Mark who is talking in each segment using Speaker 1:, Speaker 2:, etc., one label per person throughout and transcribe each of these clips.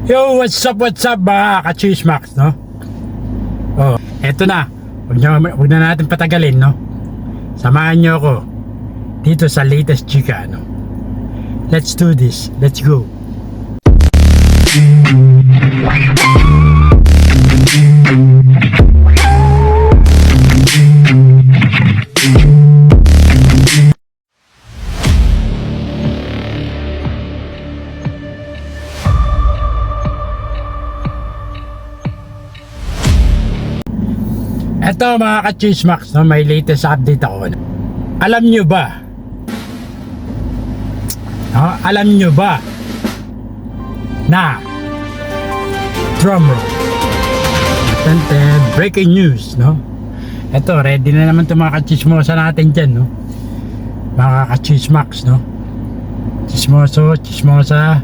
Speaker 1: Yo, what's up mga ka-Chismax, no? Oh, eto na. Huwag na natin patagalin, no? Samahan nyo ako dito sa latest chika, no? Let's do this. Let's go. Eto mga ka-Chismax, no, may latest update ako. Alam nyo ba? No, alam nyo ba na drumroll, breaking news, no? Eto, ready na naman itong mga ka-Chismosa natin dyan, no? Mga ka-Chismax, no? Chismosa,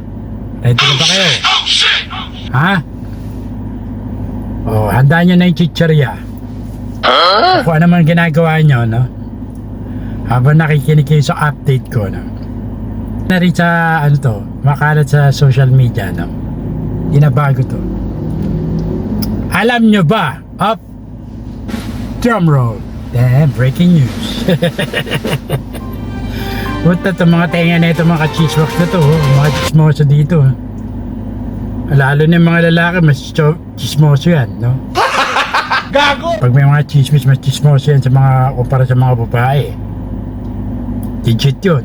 Speaker 1: ready na ba kayo? Ha? Oh, handa nyo na yung chichirya. Kung ano man ginagawa nyo, no? Habang nakikinig kayo sa update ko, no? Na rin sa, ano to, makalat sa social media, no? Ginabago to. Alam nyo ba? Up! Drumroll! Damn, breaking news. Puta to, mga tenga na ito, mga ka-Chismosa na to, oh. Mga chismoso dito, oh. Lalo na yung mga lalaki, mas chismoso yan, no? Gago! Pag may mga chismis, mas chismoso yan sa mga, o para sa mga babae. Legit yun.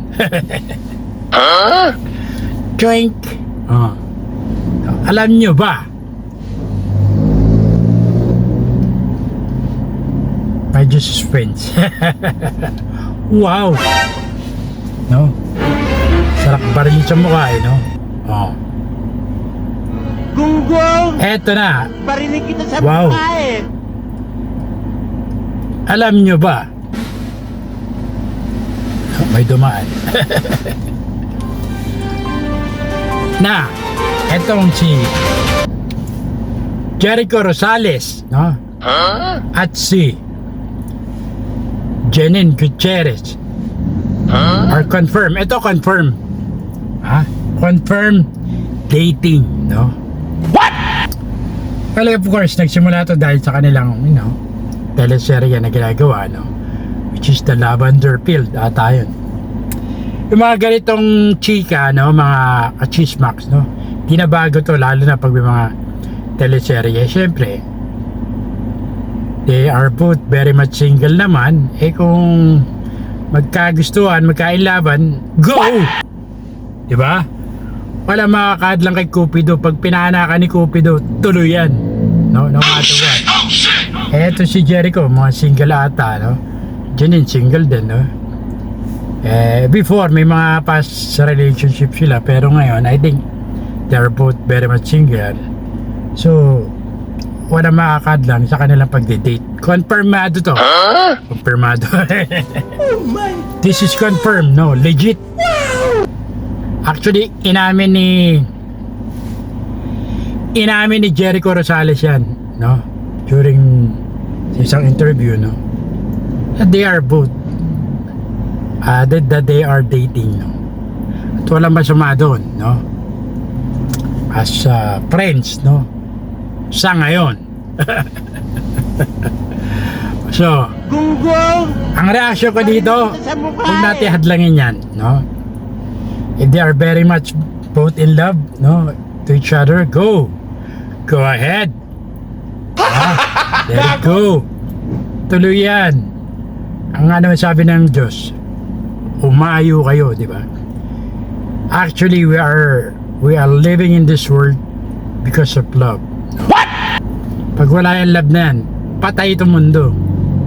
Speaker 1: Drink! Oh. Alam nyo ba? Medyo suspense. Wow! No? Sarap baril sa mukha eh, no? Oh.
Speaker 2: Gunggong!
Speaker 1: Eto na!
Speaker 2: Barinig kita sa
Speaker 1: Wow.
Speaker 2: mukha eh!
Speaker 1: Alam nyo ba? May dumaan. Na, etong si Jericho Rosales, no? At si Jenin Gutierrez are confirmed. Ito confirm. Ha? Confirm dating, no? What? Well, of course, nagsimula to dahil sa kanilang, you know, teleserye na ginagawa, no? Which is the Lavender Field, ata yun. Yung mga ganitong chika, no, mga ka-Chismax, no, ginabago to, lalo na pag may mga teleserye. Siyempre, they are both very much single naman. Eh kung magkagustuhan, magkailaban, go! Diba? Wala makakadlang kay Cupido. Pag pinanakan ni Cupido, tuloy yan, no, no matter what. Eto si Jericho, mga single ata, no? Janine, single din, no? Before, may mga past relationship sila, pero ngayon, I think they're both very much single. So, wala makakadlang sa kanilang pagde-date. Confirmado to. Confirmado.
Speaker 2: Oh my!
Speaker 1: This is confirmed, no? Legit. Actually, inamin ni Jericho Rosales yan, no? During isang interview, no? That they are both that they are dating, no? At walang masama doon, no? As friends, no? Sa ngayon. So,
Speaker 2: Gunggong!
Speaker 1: ang reaksyon ko dito,
Speaker 2: Barinig kita sa mukha
Speaker 1: huwag natin
Speaker 2: eh!
Speaker 1: hadlangin yan, no? If they are very much both in love, no, to each other, go ahead. There you go. Tuloy yan. Ang ano sabi ng Diyos, umayo kayo, di ba? Actually, we are living in this world because of love. What? Pag wala yung love na yan, patay itong mundo.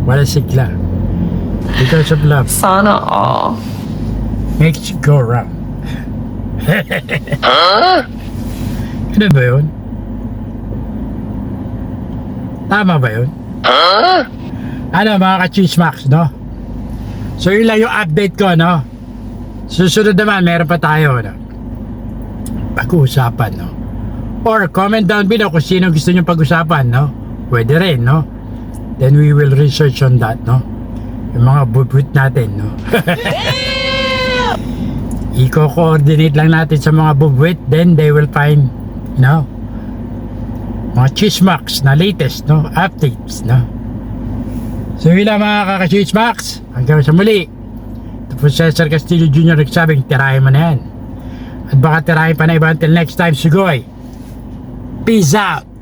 Speaker 1: Wala sigla. Because of love.
Speaker 3: Sana all.
Speaker 1: Makes you go wrong. Ano ba yun? Tama ba yun? Ano mga ka-Chismax, no? So yun lang yung update ko, no? Susunod naman, meron pa tayo, no? Pag-uusapan, no? Or comment down below kung sino gusto nyo pag-usapan, no? Pwede rin, no? Then we will research on that, no? Yung mga bubwit natin, no? I-coordinate lang natin sa mga bubwit, then they will find, you know, mga chismax na latest, no? Updates, no? So yun lang mga kaka-chismax, hanggang sa muli. Ito po Cesar Castillo Jr. nagsabing tirahin mo na yan, at baka tirahin pa na iba. Until next time, sugoy, peace out.